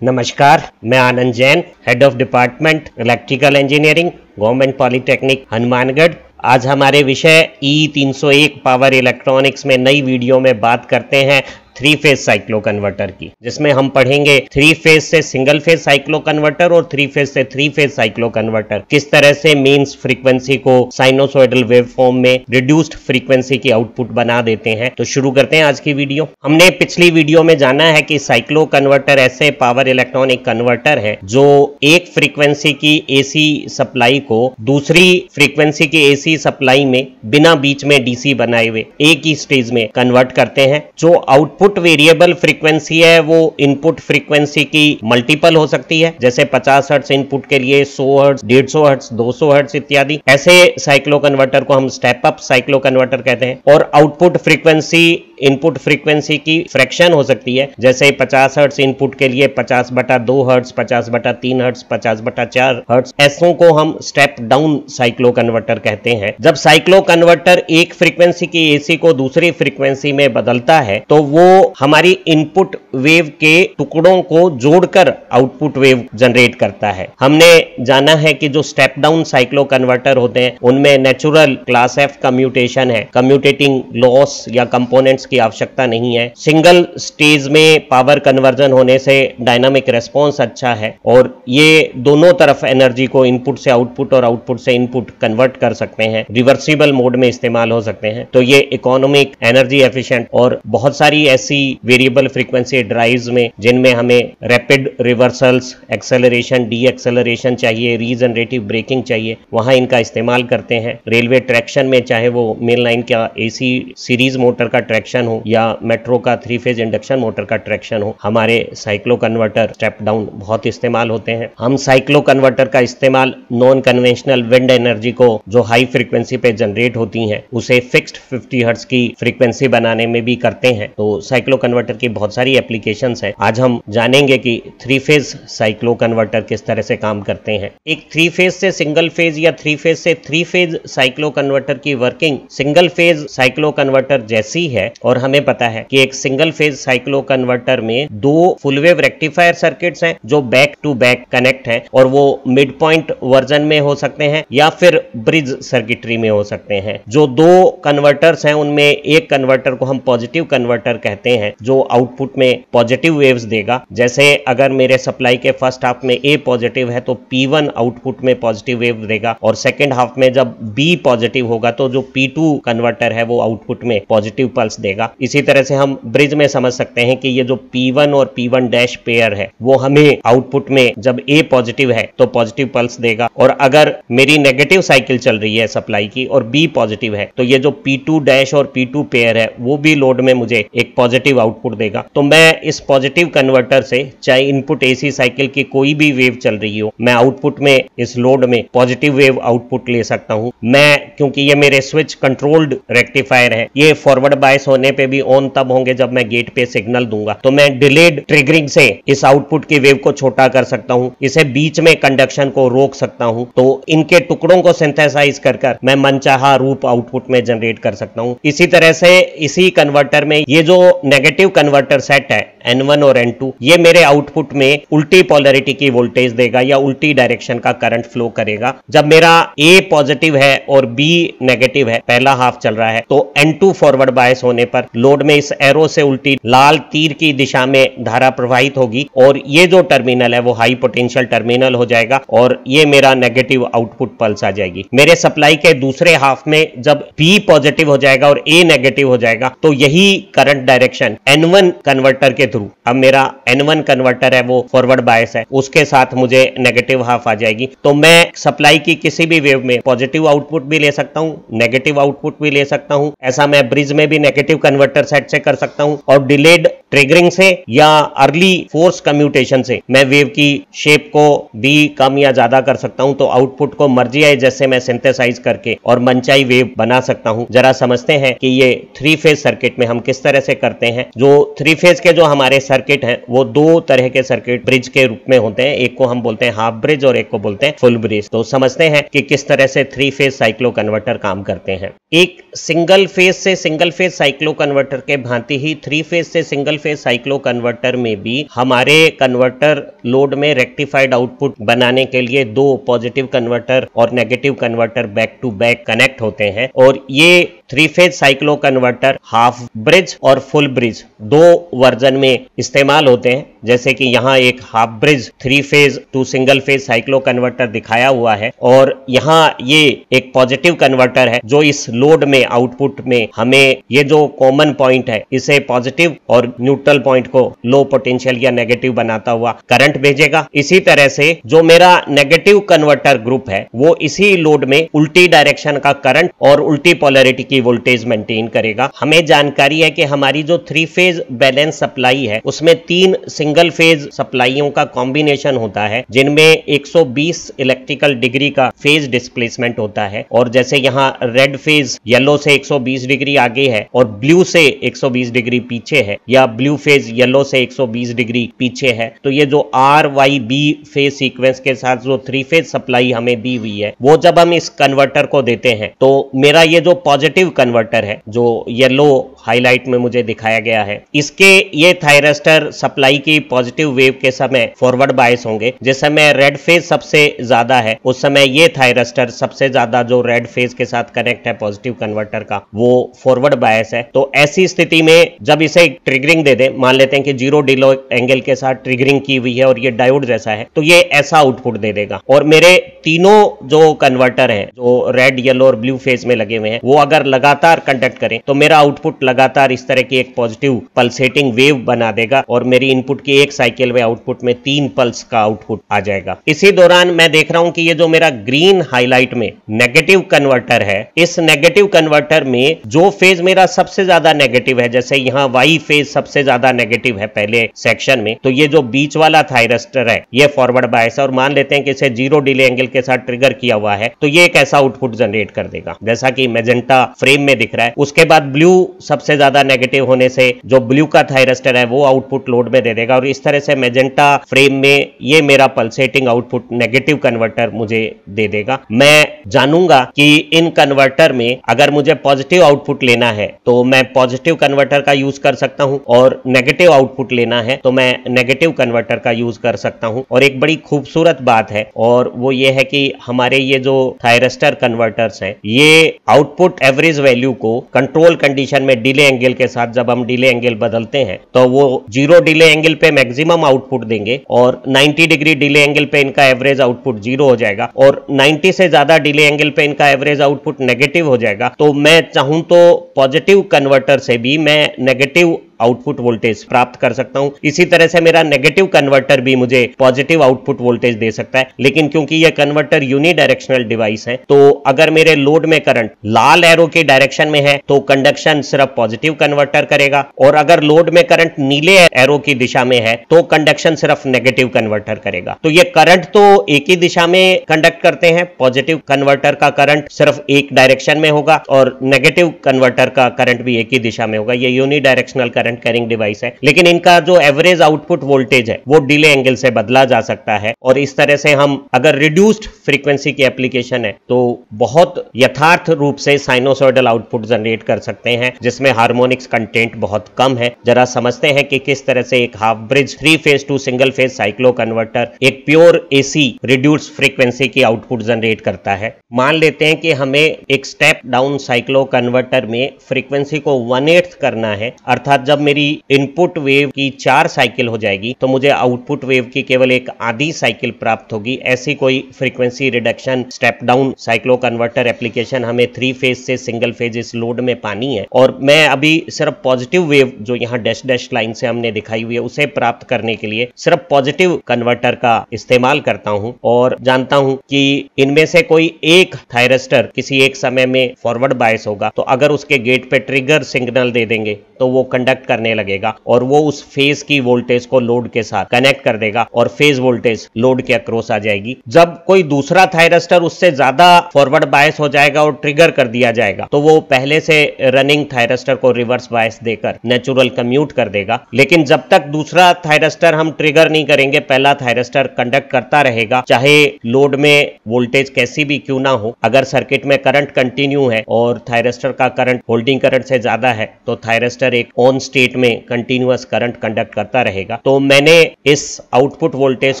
नमस्कार, मैं Anand Jain, head of department electrical engineering, government polytechnic Hanumangarh. आज हमारे विषय E301 पावर इलेक्ट्रॉनिक्स में नई वीडियो में बात करते हैं 3 फेज साइक्लो कन्वर्टर की, जिसमें हम पढ़ेंगे 3 फेज से सिंगल फेज साइक्लो कन्वर्टर और 3 फेज से 3 फेज साइक्लो कन्वर्टर किस तरह से मीन्स फ्रीक्वेंसी को साइनोसॉइडल वेव फॉर्म में रिड्यूस्ड फ्रीक्वेंसी की आउटपुट बना देते हैं। तो शुरू करते हैं आज की वीडियो। हमने पिछली वीडियो में जाना है कि साइक्लो कन्वर्टर ऐसे पावर इलेक्ट्रॉनिक कन्वर्टर है जो एक फ्रीक्वेंसी की एसी सप्लाई को दूसरी फ्रीक्वेंसी की एसी सप्लाई में बिना बीच में डीसी बनाए हुए एक ही स्टेज में कन्वर्ट करते हैं। जो आउटपुट वेरिएबल फ्रीक्वेंसी है वो इनपुट फ्रीक्वेंसी की मल्टीपल हो सकती है, जैसे 50 हर्ट्ज इनपुट के लिए 100 हर्ट्ज, 150 हर्ट्ज, 200 हर्ट्ज इत्यादि। ऐसे साइक्लो कन्वर्टर को हम स्टेप अप साइक्लो कन्वर्टर कहते हैं। और आउटपुट फ्रीक्वेंसी इनपुट फ्रीक्वेंसी की फ्रैक्शन हो सकती है, जैसे 50 हर्ट्ज इनपुट के लिए 50/2 हर्ट्ज, 50/3 हर्ट्ज, 50/4 हर्ट्ज। ऐसों को हम स्टेप डाउन साइक्लो कन्वर्टर कहते हैं। जब साइक्लो कन्वर्टर एक फ्रीक्वेंसी की एसी को दूसरी फ्रीक्वेंसी में बदलता है तो वो हमारी इनपुट वेव के टुकड़ों को जोड़कर आउटपुट वेव जनरेट करता है। हमने जाना है कि जो स्टेप डाउन साइक्लो कन्वर्टर होते हैं उनमें नेचुरल क्लास एफ कम्यूटेशन है, कम्यूटेटिंग लॉस या कंपोनेंट्स की आवश्यकता नहीं है। सिंगल स्टेज में पावर कन्वर्जन होने से डायनामिक रेस्पॉन्स अच्छा है और ये दोनों तरफ एनर्जी को इनपुट से आउटपुट और आउटपुट से इनपुट कन्वर्ट कर सकते हैं, रिवर्सिबल मोड में इस्तेमाल हो सकते हैं। तो ये इकोनॉमिक, एनर्जी एफिशिएंट और बहुत सारी ऐसी वेरिएबल फ्रीक्वेंसी ड्राइव्स में जिनमें हमें rapid reversals, acceleration, D acceleration चाहिए, रीजनरेटिव ब्रेकिंग चाहिए, वहां इनका इस्तेमाल करते हैं। रेलवे ट्रैक्शन में चाहे वो मेन लाइन का एसी सीरीज मोटर का ट्रैक्शन हो या मेट्रो का 3 फेज इंडक्शन मोटर का ट्रैक्शन हो, हमारे साइक्लो कन्वर्टर स्टेप डाउन बहुत इस्तेमाल होते हैं। हम साइक्लो कन्वर्टर का इस्तेमाल नॉन कन्वेंशनल विंड एनर्जी को जो हाई फ्रीक्वेंसी पे जनरेट होती है उसे फिक्स्ड 50 हर्ट्ज की फ्रीक्वेंसी बनाने में भी करते हैं। तो साइक्लो कन्वर्टर की बहुत सारी एप्लीकेशंस है। आज हम जानेंगे कि 3 फेज साइक्लो कन्वर्टर किस तरह से काम करते हैं। एक 3 फेज से सिंगल फेज या 3 फेज से 3 फेज साइक्लो कन्वर्टर की working single phase cyclo converter जैसी है। और हमें पता है कि एक सिंगल फेज साइक्लो कन्वर्टर में 2 फुल वेव रेक्टिफायर सर्किट्स हैं जो बैक टू बैक कनेक्ट हैं और वो मिड पॉइंट वर्जन में हो सकते हैं या फिर ब्रिज सर्किटरी में हो सकते हैं। जो 2 कन्वर्टर्स हैं उनमें एक कन्वर्टर को हम पॉजिटिव कन्वर्टर कहते हैं जो आउटपुट में पॉजिटिव वेव्स देगा। जैसे अगर मेरे सप्लाई के फर्स्ट हाफ में A पॉजिटिव है तो P1 आउटपुट में पॉजिटिव वेव देगा और सेकेंड हाफ में जब B पॉजिटिव होगा तो जो P2 कन्वर्टर है वो आउटपुट में पॉजिटिव पल्स देगा। इसी तरह से हम ब्रिज में समझ सकते हैं कि ये जो P1 और P1 डैश पेयर है वो हमें आउटपुट में जब A पॉजिटिव है तो पॉजिटिव पल्स देगा, और अगर मेरी नेगेटिव साइकिल चल रही है सप्लाई की और B पॉजिटिव है तो ये जो P2 डैश और P2 पेयर है वो भी लोड में मुझे एक पॉजिटिव आउटपुट देगा। तो मैं इस पॉजिटिव कन्वर्टर से चाहे इनपुट एसी साइकिल की कोई भी वेव चल रही हो, मैं आउटपुट में इस लोड में पॉजिटिव वेव आउटपुट ले सकता हूं। मैं, क्योंकि ये मेरे स्विच कंट्रोल्ड रेक्टिफायर है, ये फॉरवर्ड बायस होने पे भी ऑन तब होंगे जब मैं गेट पे सिग्नल दूंगा, तो मैं डिलेड ट्रिगरिंग से इस आउटपुट की वेव को छोटा कर सकता हूं, इसे बीच में कंडक्शन को रोक सकता हूं। तो इनके टुकड़ों को सिंथेसाइज कर मैं मनचाहा रूप आउटपुट में जनरेट कर सकता हूं। इसी तरह से इसी कन्वर्टर में ये जो नेगेटिव कन्वर्टर सेट है N1 और N2, ये मेरे आउटपुट में उल्टी पोलैरिटी की वोल्टेज देगा या उल्टी डायरेक्शन का करंट फ्लो करेगा। जब मेरा A पॉजिटिव है और B नेगेटिव है, पहला हाफ चल रहा है, तो N2 फॉरवर्ड बायस होने पर लोड में इस एरो से उल्टी लाल तीर की दिशा में धारा प्रवाहित होगी और ये जो टर्मिनल है वो हाई पोटेंशियल टर्मिनल हो जाएगा और ये मेरा नेगेटिव आउटपुट पल्स आ जाएगी। मेरे सप्लाई के दूसरे हाफ में जब B पॉजिटिव हो जाएगा और A नेगेटिव हो जाएगा तो यही करंट डायरेक्शन N1 कन्वर्टर के थ्रू, अब मेरा N1 कन्वर्टर है वो फॉरवर्ड बायस है, उसके साथ मुझे नेगेटिव हाफ आ जाएगी। तो मैं सप्लाई की किसी भी वेव में पॉजिटिव आउटपुट भी ले सकता हूं, नेगेटिव आउटपुट भी ले सकता हूं। ऐसा मैं ब्रिज में भी नेगेटिव कन्वर्टर सेट से कर सकता हूं और डिलेड ट्रिगरिंग से या अर्ली फोर्स कम्यूटेशन से मैं वेव की शेप को भी कम या ज्यादा कर सकता हूं। तो आउटपुट को मर्जी आए जैसे मैं सिंथेसाइज करके और मनचाही वेव बना सकता हूं। जरा समझते हैं कि ये 3 फेज सर्किट में हम किस तरह से करते हैं। जो 3 फेज के जो हमारे सर्किट हैं वो 2 तरह के सर्किट ब्रिज के रूप में होते हैं, एक को हम बोलते हैं हाफ ब्रिज और एक को बोलते हैं फुल ब्रिज। तो समझते हैं कि किस तरह से 3 फेज साइक्लो कन्वर्टर काम करते हैं। एक सिंगल फेज से single phase cyclo cyclo converter के भांति ही 3 फेज से सिंगल फेज साइक्लो कन्वर्टर में भी हमारे कन्वर्टर लोड में रेक्टिफाइड आउटपुट बनाने के लिए 2 पॉजिटिव कन्वर्टर और negative converter back to back connect होते हैं। और ये 3 phase cyclo converter half bridge और फुल ब्रिज 2 वर्जन में इस्तेमाल होते हैं। जैसे कि यहाँ एक half bridge 3 phase two single phase cyclo converter दिखाया हुआ है और यहाँ ये एक पॉजिटिव कन्वर्टर है जो इस लोड में आउटपुट में हमें ये जो कॉमन पॉइंट है इसे पॉजिटिव और न्यूट्रल पॉइंट को लो पोटेंशियल या नेगेटिव बनाता हुआ करंट भेजेगा। इसी तरह से जो मेरा नेगेटिव कन्वर्टर ग्रुप है वो इसी लोड में उल्टी डायरेक्शन का करंट और उल्टी पोलैरिटी की वोल्टेज मेंटेन करेगा। हमें जानकारी है कि हमारी जो 3 फेज बैलेंस सप्लाई है उसमें 3 सिंगल फेज सप्लाईयों का कॉम्बिनेशन होता है जिनमें 120 इलेक्ट्रिकल डिग्री का फेज डिस्प्लेसमेंट होता है। और जैसे यहाँ रेड फेज येलो से 120 डिग्री आगे है और ब्लू से 120 डिग्री पीछे है या ब्लू फेज येलो से 120 डिग्री पीछे है, तो ये जो RYB फेज सीक्वेंस के साथ जो 3 फेज सप्लाई हमें दी हुई है वो जब हम इस कन्वर्टर को देते हैं तो मेरा ये जो पॉजिटिव कन्वर्टर है जो येलो हाईलाइट में मुझे दिखाया गया है इसके ये थायरिस्टर सप्लाई की पॉजिटिव वेव के समय फॉरवर्ड बायस होंगे। जिस समय रेड फेज सबसे ज्यादा है उस समय ये थायरिस्टर सबसे ज्यादा जो रेड फेज के साथ कनेक्ट है पॉजिटिव कन्वर्टर का वो फॉरवर्ड बायस है। तो ऐसी स्थिति में जब इसे ट्रिगरिंग दे दें, मान लेते हैं कि 0 डिले एंगल के साथ ट्रिगरिंग की हुई है और ये डायोड जैसा है, तो ये ऐसा आउटपुट दे देगा। और मेरे तीनों जो कन्वर्टर हैं जो रेड येलो और ब्लू फेज में लगे हुए हैं वो अगर लगातार कंडक्ट करें तो मेरा आउटपुट लगातार इस तरह की एक पॉजिटिव पल्सेटिंग वेव बना देगा और मेरी इनपुट की एक साइकिल में आउटपुट में 3 पल्स का आउटपुट आ जाएगा। इसी दौरान मैं देख रहा हूं कि ये जो मेरा ग्रीन हाईलाइट में नेगेटिव कन्वर्टर है, इस नेगेटिव कन्वर्टर में जो फेज मेरा सबसे ज्यादा नेगेटिव है, जैसे यहाँ वाई फेज सबसे ज्यादा नेगेटिव है पहले सेक्शन में, तो ये जो बीच वाला थायरिस्टर है ये फॉरवर्ड बायस है और मान लेते हैं कि इसे 0 डिले एंगल के साथ ट्रिगर किया हुआ है तो ये एक ऐसा आउटपुट जनरेट कर देगा जैसा कि मैजेंटा फ्रेम में दिख रहा है। उसके बाद ब्लू सबसे ज्यादा नेगेटिव होने से जो ब्लू का थायरिस्टर है वो आउटपुट लोड में दे देगा और इस तरह से मैजेंटा फ्रेम में ये मेरा पल्सेटिंग आउटपुट नेगेटिव कन्वर्टर मुझे दे देगा। मैं जानूंगा कि इन कन्वर्टर में अगर मुझे पॉजिटिव आउटपुट लेना है तो मैं पॉजिटिव कन्वर्टर का यूज कर सकता हूं और नेगेटिव आउटपुट लेना है तो मैं नेगेटिव कन्वर्टर का यूज कर सकता हूं। और एक बड़ी खूबसूरत बात है और वो ये है कि हमारे ये जो थायरिस्टर कन्वर्टर्स हैं ये आउटपुट एवरेज वैल्यू को कंट्रोल कंडीशन में डिले एंगल के साथ जब हम डिले एंगल बदलते हैं तो वो 0 डिले एंगल पे मैक्सिमम आउटपुट देंगे और 90 डिग्री डिले एंगल पे इनका एवरेज आउटपुट 0 हो जाएगा और 90 से ज्यादा डिले एंगल पे इनका एवरेज आउटपुट नेगेटिव हो जाएगा। तो मैं चाहूं तो पॉजिटिव कन्वर्टर से भी मैं नेगेटिव आउटपुट वोल्टेज प्राप्त कर सकता हूं। इसी तरह से मेरा नेगेटिव कन्वर्टर भी मुझे पॉजिटिव आउटपुट वोल्टेज दे सकता है। लेकिन क्योंकि यह कन्वर्टर यूनिडायरेक्शनल डिवाइस है तो अगर मेरे लोड में करंट लाल एरो की डायरेक्शन में है तो कंडक्शन सिर्फ पॉजिटिव कन्वर्टर करेगा और अगर लोड में करंट नीले एरो की दिशा में है तो कंडक्शन सिर्फ नेगेटिव कन्वर्टर करेगा। तो ये करंट तो एक ही दिशा में कंडक्ट करते हैं, पॉजिटिव कन्वर्टर का करंट सिर्फ एक डायरेक्शन में होगा और नेगेटिव कन्वर्टर का करंट भी एक ही दिशा में होगा। ये यूनिडायरेक्शनल करंट कैरिंग डिवाइस है। लेकिन इनका जो एवरेज आउटपुट वोल्टेज है वो डिले एंगल से बदला जा सकता है और इस तरह से हम अगर रिड्यूस्ड फ्रीक्वेंसी की एप्लीकेशन है तो बहुत यथार्थ रूप से साइनोसॉइडल आउटपुट जनरेट कर सकते हैं जिसमें हार्मोनिक्स कंटेंट बहुत कम है। जरा समझते हैं कि किस तरह से एक half bridge 3 phase two single phase cyclo converter एक प्योर एसी रिड्यूस्ड फ्रीक्वेंसी की आउटपुट जनरेट करता है। मान लेते हैं कि हमें एक स्टेप डाउन साइक्लो कन्वर्टर में फ्रीक्वेंसी को 1/8 करना है, अर्थात जब मेरी इनपुट वेव की 4 साइकिल हो जाएगी तो मुझे आउटपुट वेव की केवल एक आधी साइकिल प्राप्त होगी। ऐसी कोई frequency reduction step down cyclo converter application हमें 3 फेज से सिंगल फेज इस लोड में पानी है और मैं अभी सिर्फ पॉजिटिव वेव जो यहाँ डैश डैश लाइन से हमने दिखाई हुई है उसे प्राप्त करने के लिए सिर्फ पॉजिटिव कन्वर्टर का इस्तेमाल करता हूं और जानता हूं कि इनमें से कोई एक थायरिस्टर किसी एक समय में फॉरवर्ड बायस होगा तो अगर उसके गेट पे ट्रिगर सिग्नल दे देंगे तो वो कंडक्ट करने लगेगा और वो उस फेज की वोल्टेज को लोड के साथ कनेक्ट कर देगा और फेज वोल्टेज लोड के अक्रॉस आ जाएगी। जब कोई दूसरा थायरस्टर उससे ज्यादा फॉरवर्ड बायस हो जाएगा और ट्रिगर कर दिया जाएगा तो वो पहले से रनिंग थायरस्टर को रिवर्स बायस देकर नेचुरल कम्यूट कर देगा। लेकिन जब तक दूसरा थायरस्टर हम ट्रिगर नहीं करेंगे, पहला थायरस्टर कंडक्ट करता रहेगा, चाहे लोड में वोल्टेज कैसी भी क्यों ना हो। अगर सर्किट में करंट कंटिन्यू है और थायरस्टर का करंट होल्डिंग करंट से ज्यादा है तो थायरस्टर एक ऑन स्टेट में कंटिन्यूअस करंट कंडक्ट करता रहेगा। तो मैंने इस आउटपुट वोल्टेज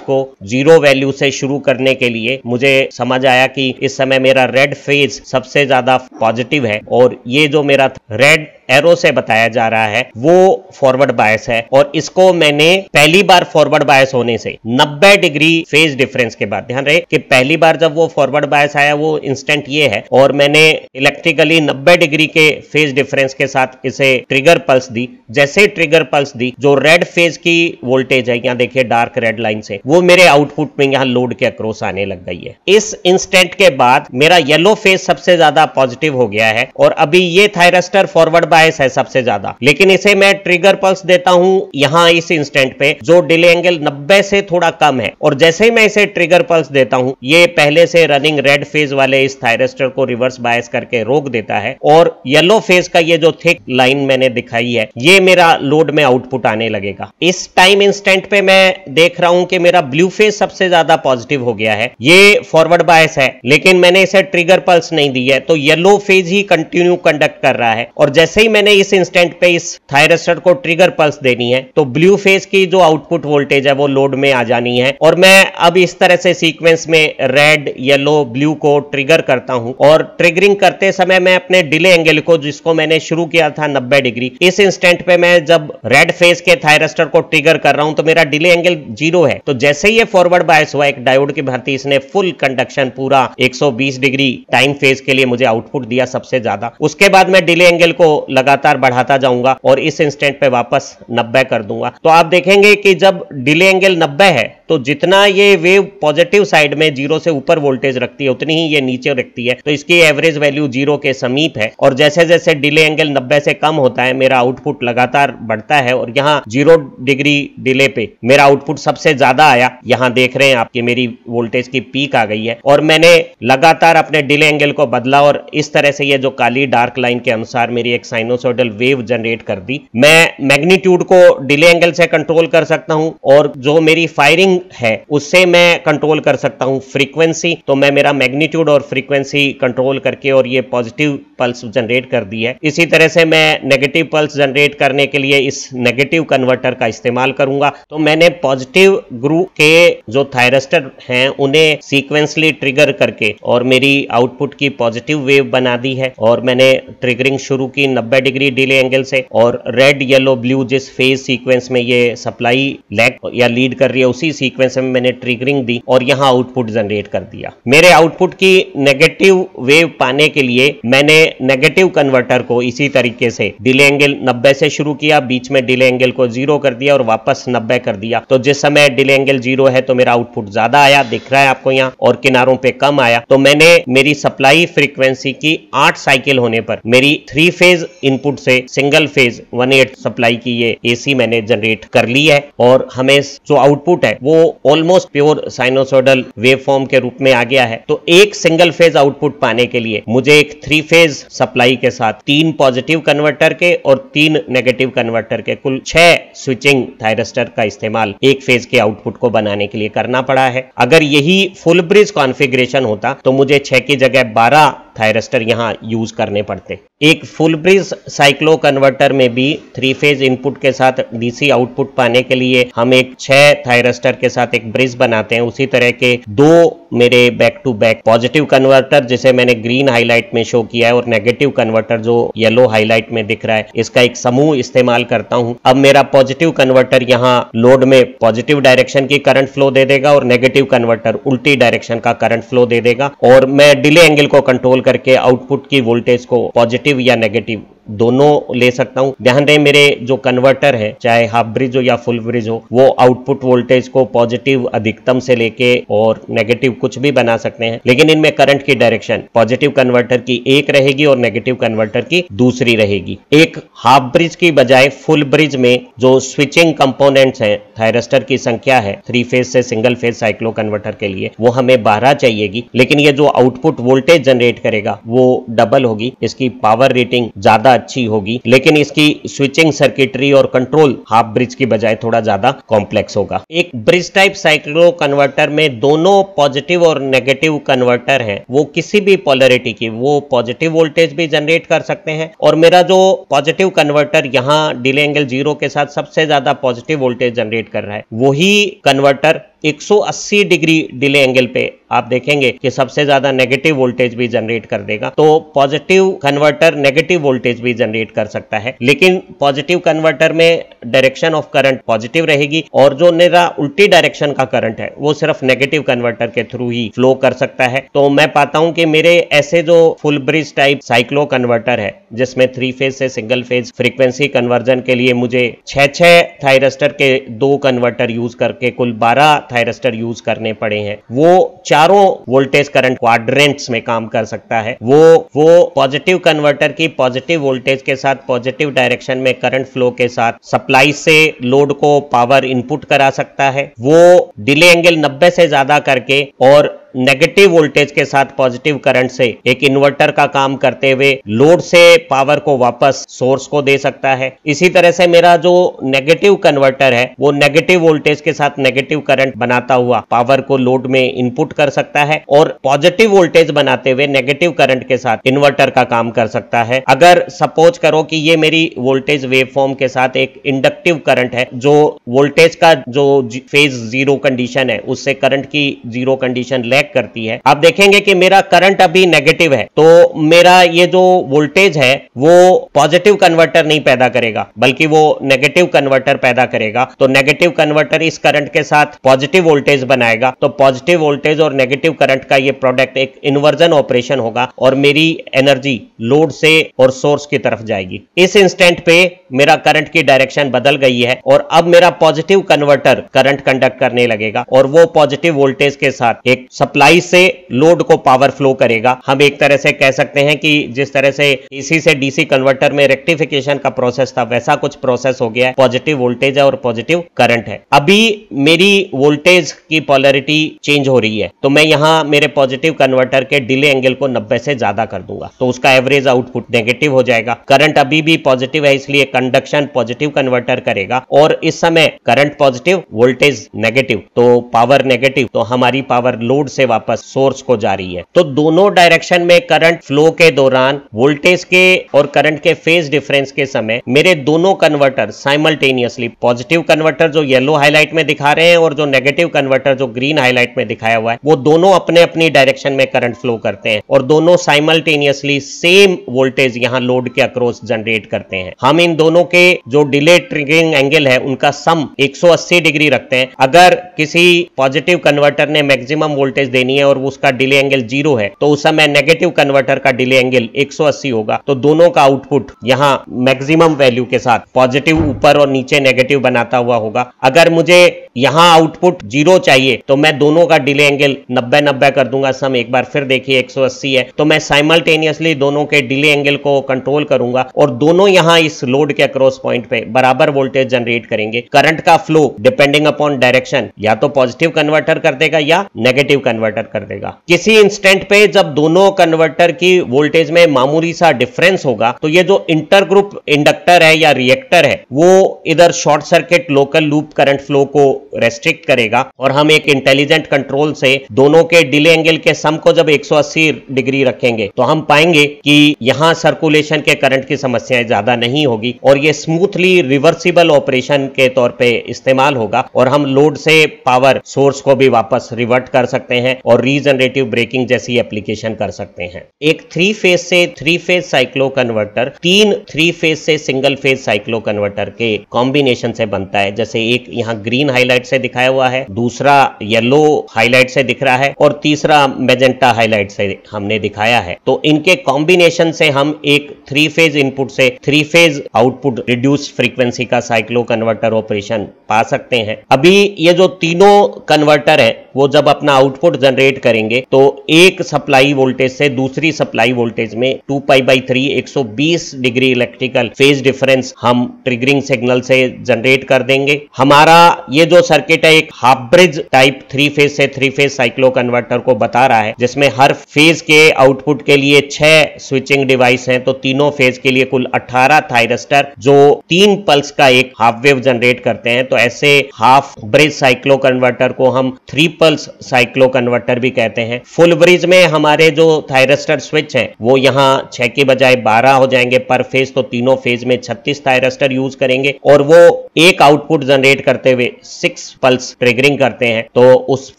को जीरो वैल्यू से शुरू करने के लिए मुझे समझ आया कि इस समय मेरा रेड फेज सबसे ज्यादा पॉजिटिव है और ये जो मेरा रेड एरो से बताया जा रहा है वो फॉरवर्ड बायस है। और इसको मैंने पहली बार फॉरवर्ड बायस होने से 90 डिग्री फेज डिफरेंस के बाद, ध्यान रहे कि पहली बार जब वो फॉरवर्ड बायस आया वो इंस्टेंट ये है और मैंने इलेक्ट्रिकली 90 डिग्री के फेज डिफरेंस के साथ इसे ट्रिगर पल्स दी। जैसे ट्रिगर पल्स दी, जो रेड फेज की वोल्टेज है, यहाँ देखिए डार्क रेड लाइन से, वो मेरे आउटपुट में यहाँ लोड के अक्रॉस आने लग गई है। इस इंस्टेंट के बाद मेरा येलो फेज सबसे ज्यादा पॉजिटिव हो गया है और अभी ये थायरस्टर फॉरवर्ड बायस है सबसे ज्यादा, लेकिन इसे मैं ट्रिगर पल्स देता हूं यहां इस इंस्टेंट पे जो डिले एंगल 90 से थोड़ा कम है और जैसे ही मैं इसे ट्रिगर पल्स देता हूं ये पहले से रनिंग रेड फेज वाले इस थायरस्टर को रिवर्स बायस करके रोक देता है और येलो फेज का ये जो थिक लाइन मैंने दिखाई है ये मेरा लोड में आउटपुट आने लगेगा। इस टाइम इंस्टेंट पे मैं देख रहा हूं कि मेरा ब्लू फेज सबसे ज्यादा पॉजिटिव हो गया है, ये फॉरवर्ड बायस है लेकिन मैंने इसे ट्रिगर पल्स नहीं दी है तो येलो फेज ही कंटिन्यू कंडक्ट कर रहा है और जैसे ही मैंने इस इंस्टेंट पे इस थायरस्टर को ट्रिगर पल्स देनी है तो ब्लू फेज की जो आउटपुट वोल्टेज है वो लोड में आ जानी है और मैं अब इस तरह से सीक्वेंस में रेड येलो ब्लू को ट्रिगर करता हूं और ट्रिगरिंग करते समय मैं अपने डिले एंगल को, जिसको मैंने शुरू किया था 90 डिग्री, इस इंस्टेंट पे मैं जब रेड फेज के थायरस्टर को ट्रिगर कर रहा हूं तो मेरा डिले एंगल 0 है। तो जैसे ही ये फॉरवर्ड बायस हुआ एक डायोड की भांति इसने फुल कंडक्शन पूरा 120 डिग्री टाइम फेज के लिए मुझे आउटपुट दिया सबसे ज्यादा। उसके बाद मैं डिले एंगल को लगातार बढ़ाता जाऊंगा और इस इंस्टेंट पे वापस 90 कर दूंगा। तो आप देखेंगे कि जब डिले एंगल 90 है तो जितना ये वेव पॉजिटिव साइड में 0 से ऊपर वोल्टेज रखती है उतनी ही ये नीचे रखती है, तो इसकी एवरेज वैल्यू 0 के समीप है और जैसे जैसे डिले एंगल 90 से कम होता है मेरा आउटपुट लगातार बढ़ता है और यहाँ 0 डिग्री डिले पे मेरा आउटपुट सबसे ज्यादा आया। यहाँ देख रहे हैं आपकी मेरी वोल्टेज की पीक आ गई है और मैंने लगातार अपने डिले एंगल को बदला और इस तरह से ये जो काली डार्क लाइन के अनुसार मेरी एक साइनोसॉइडल वेव जनरेट कर दी। मैं मैग्नीट्यूड को डिले एंगल से कंट्रोल कर सकता हूं और जो मेरी फायरिंग है उससे मैं कंट्रोल कर सकता हूं फ्रीक्वेंसी। तो मैं मेरा मैग्नीट्यूड और फ्रीक्वेंसी कंट्रोल करके और ये पॉजिटिव पल्स जनरेट कर दी है। इसी तरह से मैं नेगेटिव पल्स जनरेट करने के लिए इस नेगेटिव कन्वर्टर का इस्तेमाल करूंगा। तो मैंने पॉजिटिव ग्रुप के जो थायरस्टर हैं उन्हें सीक्वेंसली ट्रिगर करके और मेरी आउटपुट की पॉजिटिव वेव बना दी है और मैंने ट्रिगरिंग शुरू की 90 डिग्री डिले एंगल से और रेड येलो ब्लू जिस फेज सीक्वेंस में ये सप्लाई लैग या लीड कर रही है उसी सीक्वेंस में मैंने ट्रिगरिंग दी और यहां आउटपुट जनरेट कर दिया। मेरे आउटपुट की नेगेटिव वेव पाने के लिए मैंने नेगेटिव कन्वर्टर को इसी तरीके से डिले एंगल 90 से शुरू किया, बीच में डिले एंगल को 0 कर दिया और वापस 90 कर दिया। तो जिस समय डिले एंगल 0 है तो मेरा आउटपुट ज्यादा आया, दिख रहा है आपको यहाँ, और किनारों पे कम आया। तो मैंने मेरी सप्लाई फ्रीक्वेंसी की 8 साइकिल होने पर मेरी 3 फेज इनपुट से सिंगल फेज 1/8 सप्लाई की ये एसी मैंने जनरेट कर ली है और हमें जो आउटपुट है वो almost pure sinusoidal wave form के रूप में आ गया है। तो एक सिंगल फेज आउटपुट पाने के लिए मुझे एक 3 फेज सप्लाई के साथ 3 पॉजिटिव कन्वर्टर के और 3 नेगेटिव कन्वर्टर के कुल 6 स्विचिंग थायरस्टर का इस्तेमाल एक फेज के आउटपुट को बनाने के लिए करना पड़ा है। अगर यही फुल ब्रिज कॉन्फ़िगरेशन होता तो मुझे 6 की जगह 12 थायरस्टर यहां यूज करने पड़ते। एक फुल ब्रिज साइक्लो कन्वर्टर में भी 3 फेज इनपुट के साथ डीसी आउटपुट पाने के लिए हम एक 6 थायरस्टर के साथ एक ब्रिज बनाते हैं। उसी तरह के 2 मेरे back to back positive converter जिसे मैंने ग्रीन हाईलाइट में शो किया है और नेगेटिव कन्वर्टर जो येलो हाईलाइट में दिख रहा है, इसका एक समूह इस्तेमाल करता हूं। अब मेरा पॉजिटिव कन्वर्टर यहां लोड में पॉजिटिव डायरेक्शन की करंट फ्लो दे देगा और नेगेटिव कन्वर्टर उल्टी डायरेक्शन का करंट फ्लो दे देगा और मैं डिले एंगल को कंट्रोल करके आउटपुट की वोल्टेज को पॉजिटिव या नेगेटिव दोनों ले सकता हूं। ध्यान रहे मेरे जो कन्वर्टर है, चाहे हाफ ब्रिज हो या फुल ब्रिज हो, वो आउटपुट वोल्टेज को पॉजिटिव अधिकतम से लेके और नेगेटिव कुछ भी बना सकते हैं, लेकिन इनमें करंट की डायरेक्शन पॉजिटिव कन्वर्टर की एक रहेगी और नेगेटिव कन्वर्टर की दूसरी रहेगी। एक हाफ ब्रिज की बजाय फुल ब्रिज में जो स्विचिंग कंपोनेंट्स हैं, थायरिस्टर की संख्या है 3 फेज से सिंगल फेज साइक्लो कन्वर्टर के लिए, वो हमें 12 चाहिएगी, लेकिन ये जो आउटपुट वोल्टेज जनरेट करेगा वो डबल होगी, इसकी पावर रेटिंग ज्यादा अच्छी होगी, लेकिन इसकी स्विचिंग सर्किटरी और कंट्रोल हाफ ब्रिज की बजाय थोड़ा ज्यादा कॉम्प्लेक्स होगा। एक ब्रिज टाइप साइक्लो कन्वर्टर में दोनों पॉजिटिव और नेगेटिव कन्वर्टर हैं, वो किसी भी पोलैरिटी की वो पॉजिटिव वोल्टेज भी जनरेट कर सकते हैं, और मेरा जो पॉजिटिव कन्वर्टर यहां डिले एंगल 0 के साथ सबसे ज्यादा पॉजिटिव वोल्टेज जनरेट कर रहा है, वही कन्वर्टर 180 डिग्री डिले एंगल पे आप देखेंगे कि सबसे ज्यादा नेगेटिव वोल्टेज भी जनरेट कर देगा। तो पॉजिटिव कन्वर्टर नेगेटिव वोल्टेज भी जनरेट कर सकता है, लेकिन पॉजिटिव कन्वर्टर में डायरेक्शन ऑफ करंट पॉजिटिव रहेगी, और जो मेरा उल्टी डायरेक्शन का करंट है वो सिर्फ नेगेटिव कन्वर्टर के थ्रू ही फ्लो कर सकता है। तो मैं पाता हूं कि मेरे ऐसे जो full bridge type cyclo converter है, जिसमें 3 फेज से सिंगल फेज फ्रीक्वेंसी कन्वर्जन के लिए मुझे 6 थायरिस्टर के 2 कन्वर्टर यूज करके कुल 12 थायरिस्टर यूज करने पड़े हैं, वो चारों वोल्टेज करंट क्वाड्रेंट्स में काम कर सकता है। वो पॉजिटिव कन्वर्टर की पॉजिटिव वोल्टेज के साथ पॉजिटिव डायरेक्शन में करंट फ्लो के साथ सप्लाई से लोड को पावर इनपुट करा सकता है, वो डिले एंगल 90 से ज्यादा करके और नेगेटिव वोल्टेज के साथ पॉजिटिव करंट से एक इन्वर्टर का काम करते हुए लोड से पावर को वापस सोर्स को दे सकता है। इसी तरह से मेरा जो नेगेटिव कन्वर्टर है वो नेगेटिव वोल्टेज के साथ नेगेटिव करंट बनाता हुआ पावर को लोड में इनपुट कर सकता है, और पॉजिटिव वोल्टेज बनाते हुए नेगेटिव करंट के साथ इन्वर्टर का काम कर सकता है। अगर सपोज करो कि ये मेरी वोल्टेज वेवफॉर्म के साथ एक इंडक्टिव करंट है, जो वोल्टेज का जो फेज 0 कंडीशन है उससे करंट की 0 कंडीशन लैग करती है, आप देखेंगे कि मेरा करंट अभी नेगेटिव है, तो मेरा ये जो वोल्टेज है वो पॉजिटिव कन्वर्टर नहीं पैदा करेगा बल्कि वो नेगेटिव कन्वर्टर पैदा करेगा। तो नेगेटिव कन्वर्टर इस करंट के साथ पॉजिटिव वोल्टेज बनाएगा, तो पॉजिटिव वोल्टेज और नेगेटिव करंट का ये प्रोडक्ट एक इन्वर्जन ऑपरेशन होगा और मेरी एनर्जी लोड से और सोर्स की तरफ जाएगी। इस इंस्टेंट पे मेरा करंट की डायरेक्शन बदल गई है और अब मेरा पॉजिटिव कन्वर्टर करंट कंडक्ट करने लगेगा और वो पॉजिटिव वोल्टेज के साथ एक सप्लाई से लोड को पावर फ्लो करेगा। हम एक तरह से कह सकते हैं कि जिस तरह से एसी से डीसी कन्वर्टर में रेक्टिफिकेशन का प्रोसेस था, वैसा कुछ प्रोसेस हो गया है। पॉजिटिव वोल्टेज है और पॉजिटिव करंट है। अभी मेरी वोल्टेज की पोलैरिटी चेंज हो रही है, तो मैं यहां मेरे पॉजिटिव कन्वर्टर के डिले एंगल को 90 से ज्यादा कर दूंगा, तो उसका एवरेज आउटपुट नेगेटिव हो जाएगा। करंट अभी भी पॉजिटिव है, इसलिए कंडक्शन पॉजिटिव कन्वर्टर करेगा, और इस समय करंट पॉजिटिव वोल्टेज नेगेटिव, तो पावर नेगेटिव, तो हमारी पावर लोड से वापस सोर्स को जा रही है। तो दोनों डायरेक्शन में करंट फ्लो के दौरान वोल्टेज के और करंट के फेज डिफरेंस के समय मेरे दोनों कन्वर्टर साइमल्टेनियसली, पॉजिटिव कन्वर्टर जो येलो हाईलाइट में दिखा रहे हैं और जो नेगेटिव कन्वर्टर जो ग्रीन हाईलाइट में दिखाया हुआ है, वो दोनों अपने अपनी डायरेक्शन में करंट फ्लो करते हैं और दोनों साइमल्टेनियसली सेम वोल्टेज यहां लोड के अक्रॉस जनरेट करते हैं। हम इन दोनों के जो डिले ट्रिगरिंग एंगल है उनका सम 180 डिग्री रखते हैं। अगर किसी पॉजिटिव कन्वर्टर ने मैक्सिमम वोल्टेज देनी है और उसका डिले एंगल 0 है, तो उस समय नेगेटिव कन्वर्टर का डिले एंगल 180 होगा, तो दोनों का आउटपुट यहां मैक्सिमम वैल्यू के साथ पॉजिटिव ऊपर और नीचे नेगेटिव बनाता हुआ होगा। अगर मुझे यहां आउटपुट 0 चाहिए तो मैं दोनों का डिले एंगल 90-90 कर दूंगा। सम एक बार फिर देखिए 180 है, तो मैं साइमल्टेनियसली दोनों के डिले एंगल को कंट्रोल करूंगा और दोनों यहां इस लोड के अक्रॉस पॉइंट पे बराबर वोल्टेज जनरेट करेंगे। करंट का फ्लो डिपेंडिंग अपॉन डायरेक्शन या तो पॉजिटिव कन्वर्टर कर देगा या नेगेटिव कन्वर्टर कर देगा। किसी इंस्टेंट पे जब दोनों कन्वर्टर की वोल्टेज में मामूली सा डिफरेंस होगा, तो ये जो इंटर ग्रुप इंडक्टर है या रिएक्टर है, वो इधर short circuit local loop current flow को रेस्ट्रिक्ट करेगा और हम एक इंटेलिजेंट कंट्रोल से दोनों के डिले एंगल के सम को जब 180 डिग्री रखेंगे, तो हम पाएंगे कि यहां सर्कुलेशन के करंट की समस्याएं ज्यादा नहीं होगी और ये स्मूथली रिवर्सिबल ऑपरेशन के तौर पे इस्तेमाल होगा और हम लोड से पावर सोर्स को भी वापस रिवर्ट कर सकते हैं हैं और रीजनरेटिव ब्रेकिंग जैसी एप्लीकेशन कर सकते हैं। एक 3 फेज से 3 फेज साइक्लो कन्वर्टर 3 फेज से सिंगल फेज साइक्लो कन्वर्टर के कॉम्बिनेशन से बनता है। जैसे एक यहाँ ग्रीन हाईलाइट से दिखाया हुआ है, दूसरा येलो हाईलाइट से दिख रहा है और तीसरा मैजेंटा हाईलाइट से हमने दिखाया है। तो इनके कॉम्बिनेशन से हम एक 3 फेज इनपुट से 3 फेज आउटपुट रिड्यूस फ्रीक्वेंसी का साइक्लो कन्वर्टर ऑपरेशन पा सकते हैं। अभी ये जो तीनों कन्वर्टर है वो जब अपना आउटपुट जनरेट करेंगे तो एक सप्लाई वोल्टेज से दूसरी सप्लाई वोल्टेज में 2π/3 120 डिग्री इलेक्ट्रिकल फेज डिफरेंस हम ट्रिगरिंग सिग्नल से जनरेट कर देंगे। हमारा ये जो सर्किट है एक हाफ ब्रिज टाइप 3 फेज से 3 फेज साइक्लो कन्वर्टर को बता रहा है, जिसमें हर फेज के आउटपुट के लिए 6 स्विचिंग डिवाइस हैं। तो तीनों फेज के लिए कुल 18 थायरिस्टर जो 3 पल्स का एक हाफ वेव जनरेट करते हैं। तो ऐसे हाफ ब्रिज साइक्लो कन्वर्टर को हम 3 पल्स साइक्लो कन्वर्टर भी कहते हैं। फुल ब्रिज में हमारे जो थायरिस्टर स्विच हैं वो यहाँ 6 के बजाय 12 हो जाएंगे पर फेज। तो तीनों फेज में 36 थायरिस्टर यूज करेंगे और वो एक आउटपुट जनरेट करते हुए 6 पल्स ट्रिगरिंग करते हैं। तो उस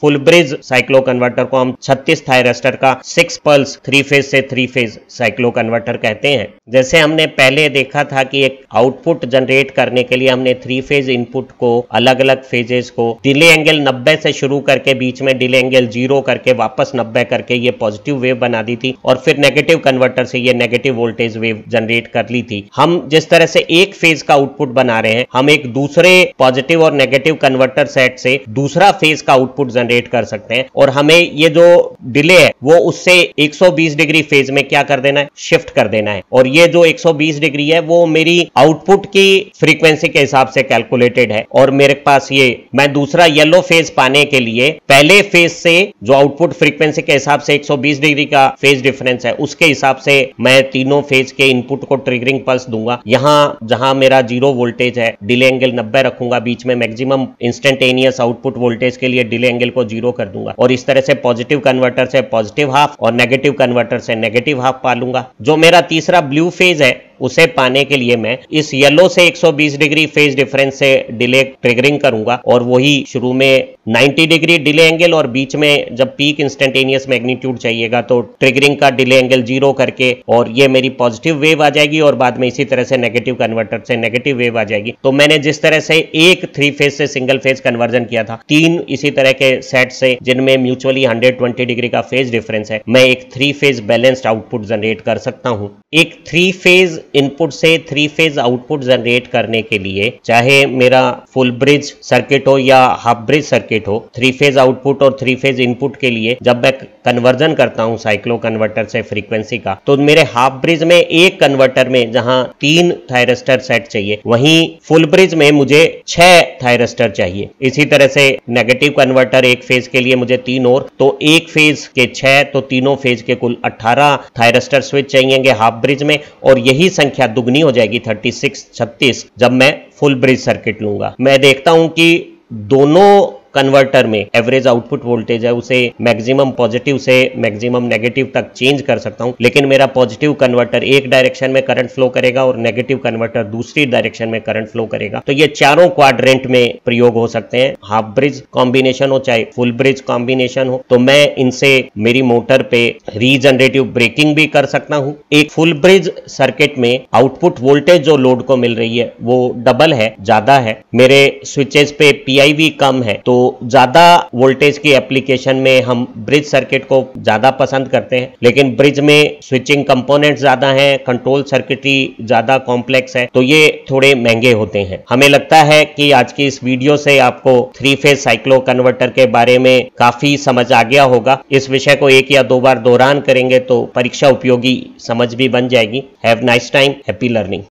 फुल ब्रिज साइक्लो कन्वर्टर को हम 36 थायरिस्टर का 6 पल्स 3 फेज से 3 फेज साइक्लो कन्वर्टर कहते हैं। जैसे हमने पहले देखा था कि एक आउटपुट जनरेट करने के लिए हमने 3 फेज इनपुट को अलग अलग फेजेस को डिले एंगल 90 से शुरू करके बीच में डिले एंगल 0 करके वापस 90 करके ये पॉजिटिव वेव बना दी थी और फिर नेगेटिव कन्वर्टर से ये नेगेटिव वोल्टेज वेव जनरेट कर ली थी। हम जिस तरह से एक फेज का आउटपुट बना रहे हैं हम एक दूसरे पॉजिटिव और नेगेटिव कन्वर्टर सेट से दूसरा फेज का आउटपुट जनरेट कर सकते हैं और हमें ये जो डिले है वो उससे 120 डिग्री फेज में क्या कर देना है, शिफ्ट कर देना है। और ये जो 120 डिग्री है वो मेरी आउटपुट की फ्रीक्वेंसी के हिसाब से कैलकुलेटेड है और मेरे पास ये मैं दूसरा येलो फेज पाने के लिए पहले फेज से जो आउटपुट फ्रीक्वेंसी के हिसाब से 120 डिग्री का फेज डिफरेंस है उसके हिसाब से मैं तीनों फेज के इनपुट को ट्रिगरिंग पल्स दूंगा। यहां जहां मेरा 0 वोल्टेज है डिले एंगल 90 रखूंगा, बीच में मैक्सिमम इंस्टेंटेनियस आउटपुट वोल्टेज के लिए डिले एंगल को 0 कर दूंगा और इस तरह से पॉजिटिव कन्वर्टर से पॉजिटिव हाफ और नेगेटिव कन्वर्टर से नेगेटिव हाफ पा लूंगा। जो मेरा तीसरा ब्लू फेज है उसे पाने के लिए मैं इस येलो से 120 डिग्री फेज डिफरेंस से डिले ट्रिगरिंग करूंगा और वही शुरू में 90 डिग्री डिले एंगल और बीच में जब पीक इंस्टेंटेनियस मैग्नीट्यूड चाहिएगा तो ट्रिगरिंग का डिले एंगल 0 करके और ये मेरी पॉजिटिव वेव आ जाएगी और बाद में इसी तरह से नेगेटिव कन्वर्टर से नेगेटिव वेव आ जाएगी। तो मैंने जिस तरह से एक 3 फेज से सिंगल फेज कन्वर्जन किया था 3 इसी तरह के सेट से जिनमें म्यूचुअली 120 डिग्री का फेज डिफरेंस है, मैं एक 3 फेज बैलेंस्ड आउटपुट जनरेट कर सकता हूं। एक 3 फेज इनपुट से 3 फेज आउटपुट जनरेट करने के लिए चाहे मेरा फुल ब्रिज सर्किट हो या हाफ ब्रिज सर्किट हो, 3 फेज आउटपुट और 3 फेज इनपुट के लिए जब मैं कन्वर्जन करता हूं साइक्लो कन्वर्टर से फ्रीक्वेंसी का तो मेरे हाफ ब्रिज में एक कन्वर्टर में जहां 3 थायरिस्टर सेट चाहिए वहीं फुल ब्रिज में मुझे 6 थायरिस्टर चाहिए। इसी तरह से नेगेटिव कन्वर्टर एक फेज के लिए मुझे 3 और तो एक फेज के 6 तो तीनों फेज के कुल 18 थायरिस्टर स्विच चाहिए हाफ ब्रिज में और यही संख्या दुगनी हो जाएगी 36 जब मैं फुल ब्रिज सर्किट लूंगा। मैं देखता हूं कि दोनों कन्वर्टर में एवरेज आउटपुट वोल्टेज है उसे मैक्सिमम पॉजिटिव से मैक्सिमम नेगेटिव तक चेंज कर सकता हूं, लेकिन मेरा पॉजिटिव कन्वर्टर एक डायरेक्शन में करंट फ्लो करेगा और नेगेटिव कन्वर्टर दूसरी डायरेक्शन में करंट फ्लो करेगा। तो ये चारों क्वाड्रेंट में प्रयोग हो सकते हैं, हाफ ब्रिज कॉम्बिनेशन हो चाहे फुल ब्रिज कॉम्बिनेशन हो। तो मैं इनसे मेरी मोटर पे रीजनरेटिव ब्रेकिंग भी कर सकता हूं। एक फुल ब्रिज सर्किट में आउटपुट वोल्टेज जो लोड को मिल रही है वो डबल है, ज्यादा है। मेरे स्विचेस पे पीआईवी कम है तो ज्यादा वोल्टेज की एप्लीकेशन में हम ब्रिज सर्किट को ज्यादा पसंद करते हैं, लेकिन ब्रिज में स्विचिंग कंपोनेंट ज्यादा हैं, कंट्रोल सर्किटरी ज्यादा कॉम्प्लेक्स है तो ये थोड़े महंगे होते हैं। हमें लगता है कि आज की इस वीडियो से आपको 3 फेज साइक्लो कन्वर्टर के बारे में काफी समझ आ गया होगा। इस विषय को 1 या 2 बार दोहरान करेंगे तो परीक्षा उपयोगी समझ भी बन जाएगी। Have nice time, happy learning.